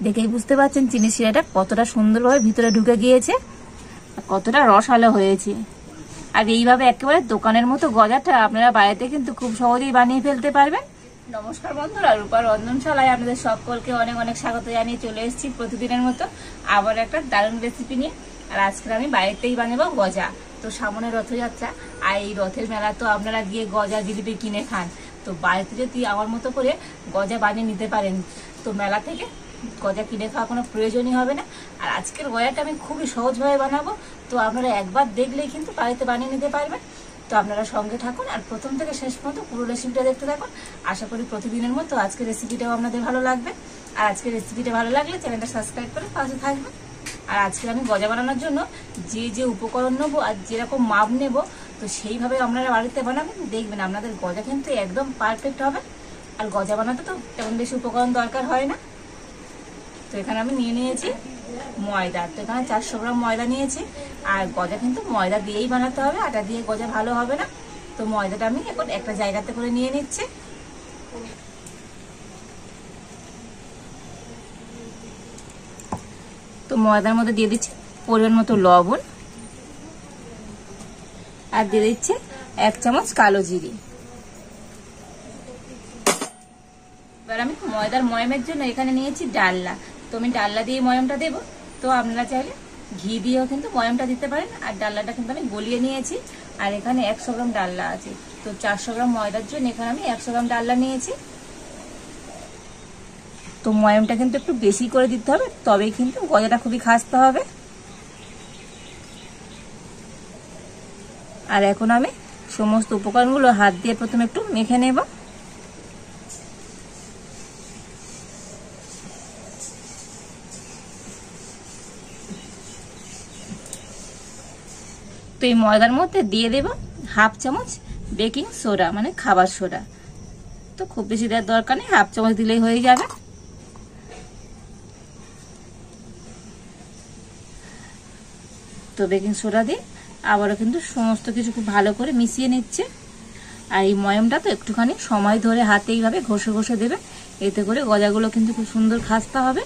দেখেই বুঝতে পারছেন চিনি শিরাটা কতটা সুন্দরভাবে ভিতরে ঢুকে গিয়েছে, কতটা রসালো হয়েছে। আর এইভাবে একেবারে দোকানের মতো গজাটা আপনারা বাড়িতে কিন্তু খুব সহজেই বানিয়ে ফেলতে পারবেন। নমস্কার বন্ধুরা, রূপার রন্ধনশালায় আপনাদের সকলকে অনেক অনেক স্বাগত জানিয়ে চলে এসেছি প্রতিদিনের মতো আবার একটা দারুণ রেসিপি নিয়ে। আর আজকে আমি বাড়িতেই বানাবো গজা। তো সামনে রথযাত্রা, আর এই রথের মেলা তো আপনারা গিয়ে গজা জিলিপি কিনে খান। তো বাড়িতে যদি আমার মতো করে গজা বানিয়ে নিতে পারেন তো মেলা থেকে গজা কিনে খাওয়া কোনো প্রয়োজনই হবে না। আর আজকের গজাটা আমি খুবই সহজভাবে বানাবো, তো আপনারা একবার দেখলেই কিন্তু বাড়িতে বানিয়ে নিতে পারবেন। তো আপনারা সঙ্গে থাকুন আর প্রথম থেকে শেষ পর্যন্ত পুরো রেসিপিটা দেখতে থাকুন। আশা করি প্রতিদিনের মতো আজকের রেসিপিটাও আপনাদের ভালো লাগবে। আর আজকের রেসিপিটা ভালো লাগলে চ্যানেলটা সাবস্ক্রাইব করে পাশে থাকবেন। আর আজকে আমি গজা বানানোর জন্য যে যে উপকরণ নেবো আর যেরকম মাপ নেব তো সেইভাবে আপনারা বাড়িতে বানাবেন, দেখবেন আপনাদের গজা কিন্তু একদম পারফেক্ট হবে। আর গজা বানাতে তো তেমন বেশি উপকরণ দরকার হয় না। তো এখানে আমি নিয়ে নিয়েছি ময়দা, তো এখানে 400 গ্রাম ময়দা নিয়েছি। আর গজা কিন্তু ময়দা দিয়েই বানাতে হবে, আটা দিয়ে গজা ভালো হবে না। তো ময়দাটা আমি এখন একটা জায়গাতে করে নিয়ে নিচ্ছি। তো ময়দার মধ্যে দিয়ে দিচ্ছি পরিমাণ মতো লবণ, আর দিয়ে দিচ্ছি 1 চামচ কালো জিরে। এবার আমি ময়দার ময়মের জন্য এখানে নিয়েছি ডালনা। তো আমি ডালনা দিয়ে ময়মটা দেবো। তো আপনারা চাইলে ঘি দিয়েও কিন্তু ময়মটা দিতে পারেন। আর ডালনাটা কিন্তু আমি গলিয়ে নিয়েছি। আর এখানে 100 গ্রাম ডালনা আছে। তো 400 গ্রাম ময়দার জন্য এখানে আমি 100 গ্রাম ডালনা নিয়েছি। তো ময়মটা কিন্তু একটু বেশি করে দিতে হবে, তবেই কিন্তু গজাটা খুবই খাস্তা হবে। আর এখন আমি সমস্ত উপকরণগুলো হাত দিয়ে প্রথমে একটু মেখে নেব। তো এই ময়দার মধ্যে দিয়ে দেব 1/2 চামচ বেকিং সোডা, মানে খাবার সোডা। তো খুব বেশি দেওয়ার দরকার নেই, 1/2 চামচ দিলেই হয়ে যাবে। তো বেকিং সোডা দিয়ে আবারও কিন্তু সমস্ত কিছু খুব ভালো করে মিশিয়ে নিচ্ছে। আর এই ময়মটা তো একটুখানি সময় ধরে হাতে এইভাবে ঘষে ঘষে দেবে, এতে করে গজাগুলো কিন্তু খুব সুন্দর খাস্তা হবে।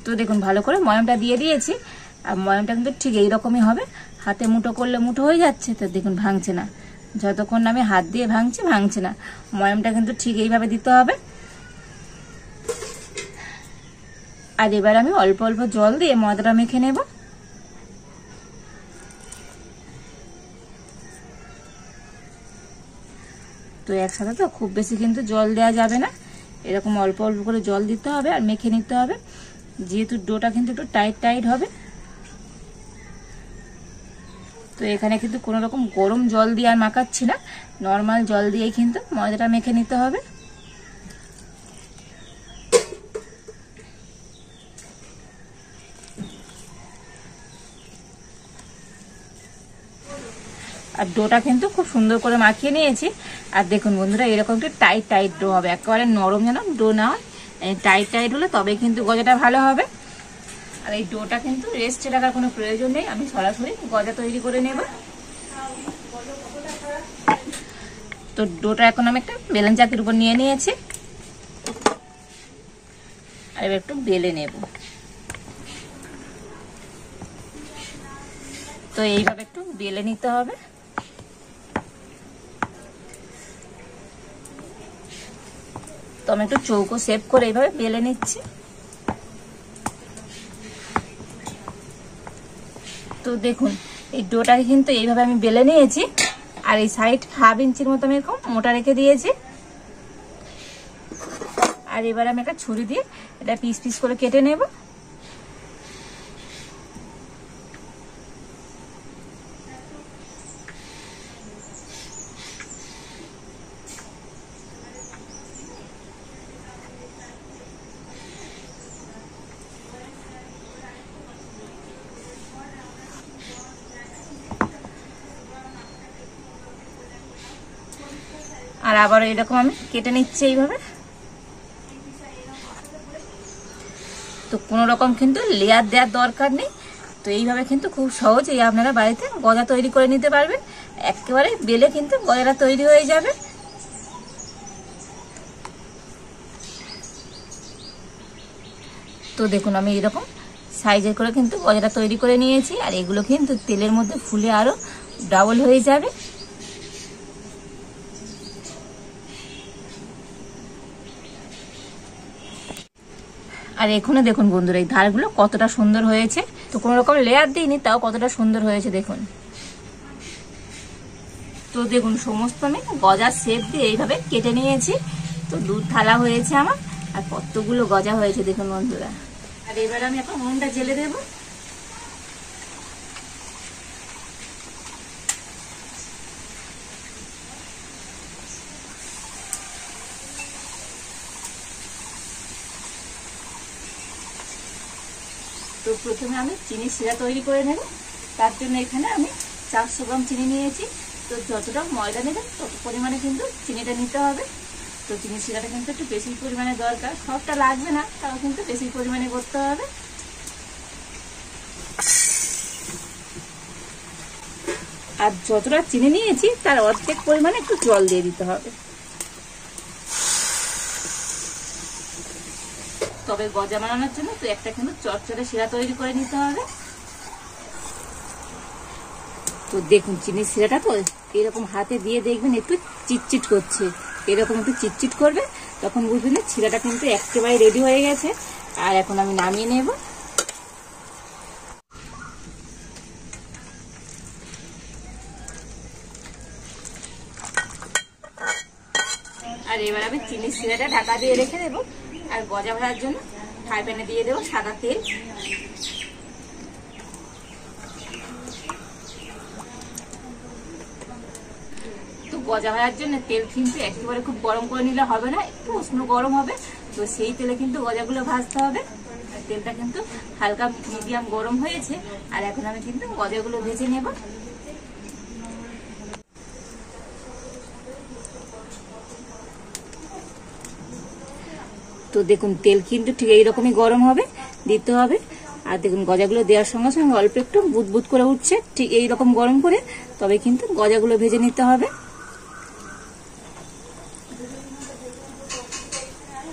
তো দেখুন ভালো করে ময়মটা দিয়ে দিয়েছি। আর ময়মটা কিন্তু ঠিক এইরকমই হবে, হাতে মুঠো করলে মুঠো হয়ে যাচ্ছে। তো দেখুন ভাঙছে না, যতক্ষণ আমি হাত দিয়ে ভাঙছে না। ময়মটা কিন্তু ঠিক এইভাবে দিতে হবে। আর এবার আমি অল্প অল্প জল দিয়ে ময়দাটা মেখে নেব। তো একসাথে তো খুব বেশি কিন্তু জল দেওয়া যাবে না, এরকম অল্প অল্প করে জল দিতে হবে আর মেখে নিতে হবে, যেহেতু ডোটা কিন্তু একটু টাইট টাইট হবে। তো এখানে কিন্তু কোনো রকম গরম জল দিয়ে আর মাখাচ্ছি না, নর্মাল জল দিয়েই কিন্তু ময়দাটা মেখে নিতে হবে। আর ডোটা কিন্তু খুব সুন্দর করে মাখিয়ে নিয়েছি। আর দেখুন বন্ধুরা, এরকম একটু টাইট টাইট ডো হবে, একেবারে নরম যেন ডো না হয়, টাইট টাইট হলে তবে কিন্তু গজাটা ভালো হবে। আর এই ডোটা কিন্তু রেস্টে রাখার কোনো প্রয়োজন নেই, আমি সরাসরি গজা তৈরি করে নেব। তো ডোটা এখন আমি একটা বেলন চাকির উপর নিয়ে নিয়েছি। আর এবার একটু বেলে নেব। তো এইভাবে একটু বেলে নিতে হবে। তো আমি একটু চৌকো শেপ করে এইভাবে বেলে নিচ্ছি। তো দেখুন এই ডোটাকে কিন্তু এইভাবে আমি বেলে নিয়েছি। আর এই সাইড 1/2 ইঞ্চির মতো আমি এরকম মোটা রেখে দিয়েছি। আর এবার আমি একটা ছুরি দিয়ে এটা পিস পিস করে কেটে নেব। আর আবার এরকম আমি কেটে নিচ্ছি এইভাবে। তো কোনো রকম কিন্তু লেয়ার দেওয়ার দরকার নেই। তো এইভাবে কিন্তু খুব সহজেই আপনারা বাড়িতে গজা তৈরি করে নিতে পারবেন, একেবারে বেলে কিন্তু গজাটা তৈরি হয়ে যাবে। তো দেখুন আমি এরকম সাইজের করে কিন্তু গজাটা তৈরি করে নিয়েছি, আর এগুলো কিন্তু তেলের মধ্যে ফুলে আরো ডাবল হয়ে যাবে। আর এখানে দেখুন বন্ধুরা, এই ধারগুলো কতটা সুন্দর হয়েছে। তো কোনো রকম লেয়ার দিইনি, তাও কতটা সুন্দর হয়েছে দেখুন। তো দেখুন সমস্ত আমি গজার শেপ দিয়ে এইভাবে কেটে নিয়েছি। তো 2 থালা হয়েছে আমার, আর কতগুলো গজা হয়েছে দেখুন বন্ধুরা। আর এবার আমি এখন উনুনটা জ্বেলে দেব। তো প্রথমে আমি চিনির শিরা তৈরি করে নেব। তার জন্য এখানে আমি 400 গ্রাম চিনি নিয়েছি। তো যতটা ময়দা নেবেন তত পরিমাণে কিন্তু চিনিটা নিতে হবে। তো চিনির শিরাটা কিন্তু একটু বেশি পরিমাণে দরকার, সবটা লাগবে না, তাও কিন্তু বেশি পরিমাণে করতে হবে। আর যতটা চিনি নিয়েছি তার অর্ধেক পরিমাণে একটু জল দিয়ে দিতে হবে। তবে গজা বানানোর জন্য তো একটা কিন্তু চটচটে শিরা তৈরি করে নিতে হবে। তো দেখুন চিনির শিরাটা তো এরকম হাতে দিয়ে দেখবেন একটু চিটচিট করছে, এরকম একটু চিটচিট করবে, তখন বুঝবেন শিরাটা কিন্তু একেবারে রেডি হয়ে গেছে। আর এখন আমি নামিয়ে নেব। আর এবার আমি চিনির শিরাটা ঢাকা দিয়ে রেখে দেবো। আর গজা ভাজার জন্য ফ্রাই প্যানে দিয়ে দেবো সাদা তেল। তো গজা ভাজার জন্য তেল কিন্তু একেবারে খুব গরম করে নিলে হবে না, একটু উষ্ণ গরম হবে। তো সেই তেলে কিন্তু গজাগুলো ভাজতে হবে। তেলটা কিন্তু হালকা মিডিয়াম গরম হয়েছে। আর এখন আমি কিন্তু গজাগুলো ভেজে নেব। তো দেখুন তেল কিন্তু ঠিক এইরকমই গরম হবে, দিতে হবে। আর দেখুন গজাগুলো দেওয়ার সঙ্গে সঙ্গে অল্প একটু বুদবুদ করে উঠছে, ঠিক এইরকম গরম করে তবে কিন্তু গজাগুলো ভেজে নিতে হবে।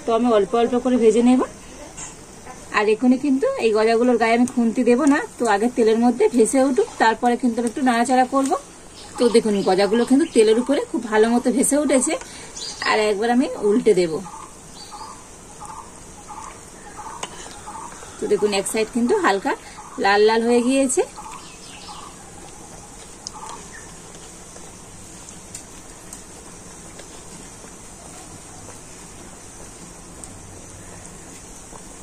তো আমি অল্প অল্প করে ভেজে নেব। আর এখানে কিন্তু এই গজাগুলোর গায়ে আমি খুন্তি দেব না, তো আগে তেলের মধ্যে ভেসে উঠুক, তারপরে কিন্তু একটু নাড়াচাড়া করব। তো দেখুন গজাগুলো কিন্তু তেলের উপরে খুব ভালো মতো ভেসে উঠেছে। আর একবার আমি উল্টে দেব। তো দেখুন এক সাইড কিন্তু হালকা লাল লাল হয়ে গিয়েছে।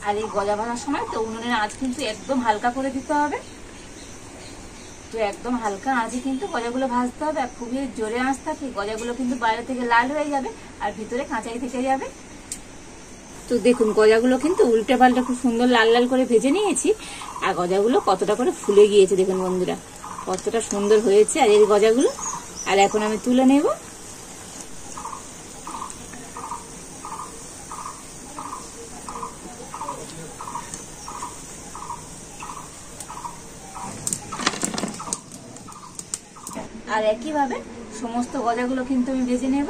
আর এই গজা ভাজার সময় তো উনুনের আঁচ কিন্তু একদম হালকা করে দিতে হবে। তো একদম হালকা আঁচে কিন্তু গজাগুলো ভাজতে হবে। আর খুবই জোরে আঁচ থাকে গজাগুলো কিন্তু বাইরে থেকে লাল হয়ে যাবে আর ভিতরে কাঁচাই থেকে যাবে। তো দেখুন গজাগুলো কিন্তু উল্টে পাল্টে খুব সুন্দর লাল লাল করে ভেজে নিয়েছি। আর গজাগুলো কতটা করে ফুলে গিয়েছে দেখুন বন্ধুরা, কতটা সুন্দর হয়েছে আর এই গজাগুলো। আর এখন আমি তুলে নেব। আর একইভাবে সমস্ত গজাগুলো কিন্তু আমি ভেজে নেব।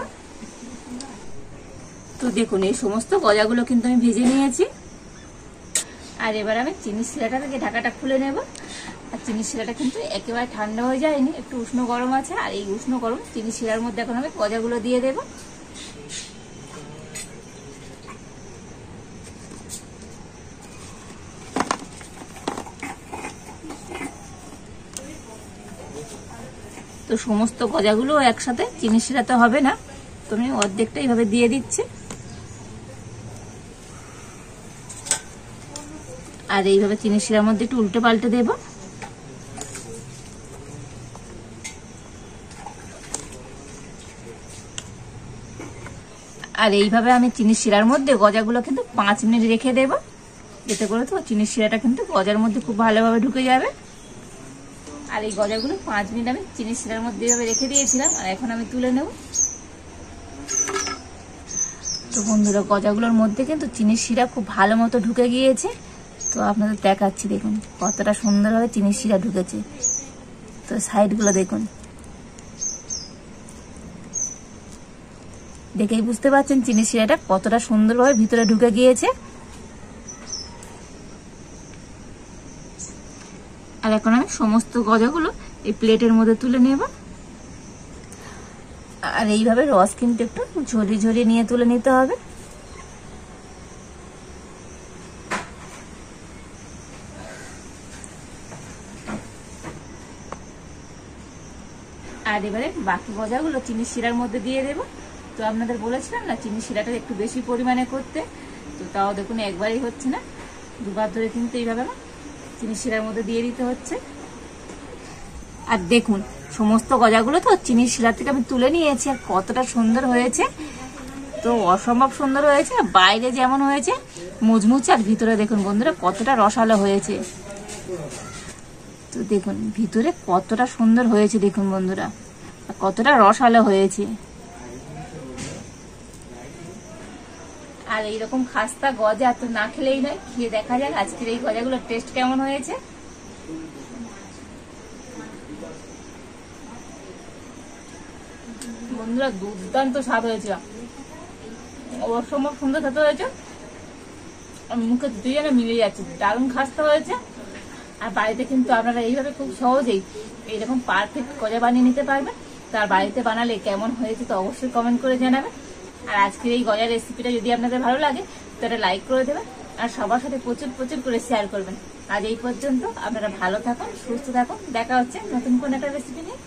তো দেখুন এই সমস্ত গজাগুলো কিন্তু আমি ভেজে নিয়েছি। আর এবার আমি চিনির শিরাটা থেকে ঢাকাটা খুলে নেব। আর চিনির শিরাটা কিন্তু একেবারে ঠান্ডা হয়ে যায়নি, একটু উষ্ণ গরম আছে। আর এই উষ্ণ গরম চিনির শিরার মধ্যে এখন আমি গজাগুলো দিয়ে দেব। তো সমস্ত গজাগুলো একসাথে চিনির শিরাতে হবে না, তুমি অর্ধেকটা এইভাবে দিয়ে দিচ্ছি। আর এইভাবে চিনির শিরার মধ্যে একটু উল্টে পাল্টে দেব। আর এইভাবে আমি চিনির শিরার মধ্যে গজাগুলো কিন্তু 5 মিনিট রেখে দেব, এতে করে তো চিনির শিরাটা কিন্তু গজার মধ্যে খুব ভালোভাবে ঢুকে যাবে। আর এই গজাগুলো 5 মিনিট আমি চিনির শিরার মধ্যে এইভাবে রেখে দিয়েছিলাম। আর এখন আমি তুলে নেব। তো বন্ধুরা গজাগুলোর মধ্যে কিন্তু চিনির শিরা খুব ভালো মতো ঢুকে গিয়েছে। তো আপনাদের দেখাচ্ছি দেখুন কতটা সুন্দরভাবে চিনির শিরা ঢুকেছে। তো সাইডগুলো দেখুন, দেখেই বুঝতে পারছেন চিনির শিরাটা কতটা সুন্দরভাবে ভিতরে ঢুকে গিয়েছে। এখন আমি সমস্ত গজাগুলো এই প্লেটের মধ্যে তুলে নেব। আর এইভাবে রস কিন্তু একটু ঝরিয়ে ঝরিয়ে নিয়ে তুলে নিতে হবে। আর এবারে বাকি গজাগুলো চিনির শিরার মধ্যে দিয়ে দেব। তো আপনাদের বলেছিলাম না চিনির শিরাটা একটু বেশি পরিমাণে করতে, তো তাও দেখুন একবারই হচ্ছে না, দুবার ধরে কিন্তু এইভাবে আমার চিনির শিরার মধ্যে দিয়ে দিতে হচ্ছে। আর দেখুন সমস্ত গজাগুলো তো চিনির শিরা থেকে আমি তুলে নিয়েছি, আর কতটা সুন্দর হয়েছে, তো অসম্ভব সুন্দর হয়েছে। বাইরে যেমন হয়েছে মুচমুচে, আর ভিতরে দেখুন বন্ধুরা কতটা রসালো হয়েছে। তো দেখুন ভিতরে কতটা সুন্দর হয়েছে, দেখুন বন্ধুরা কতটা রসালো হয়েছে। আর এইরকম খাস্তা গজা তো না খেলেই নয়, খেয়ে দেখা যাক আজকের এই গজাগুলোর টেস্ট কেমন হয়েছে। বন্ধুরা দুর্দান্ত স্বাদ হয়েছে, অসম্ভব সুন্দর খেতে হয়েছে, মুখে দুই যেন মিলে যাচ্ছে, দারুণ খাস্তা হয়েছে। আর বাড়িতে কিন্তু আপনারা এইভাবে খুব সহজেই এইরকম পারফেক্ট গজা বানিয়ে নিতে পারবেন। তার বাড়িতে বানালে কেমন হয়েছে তো অবশ্যই কমেন্ট করে জানাবেন। আর আজকের এই গজার রেসিপিটা যদি আপনাদের ভালো লাগে তো এটা লাইক করে দেবেন, আর সবার সাথে প্রচুর প্রচুর করে শেয়ার করবেন। আজ এই পর্যন্ত, আপনারা ভালো থাকুন, সুস্থ থাকুন, দেখা হচ্ছে নতুন কোন একটা রেসিপি নিয়ে।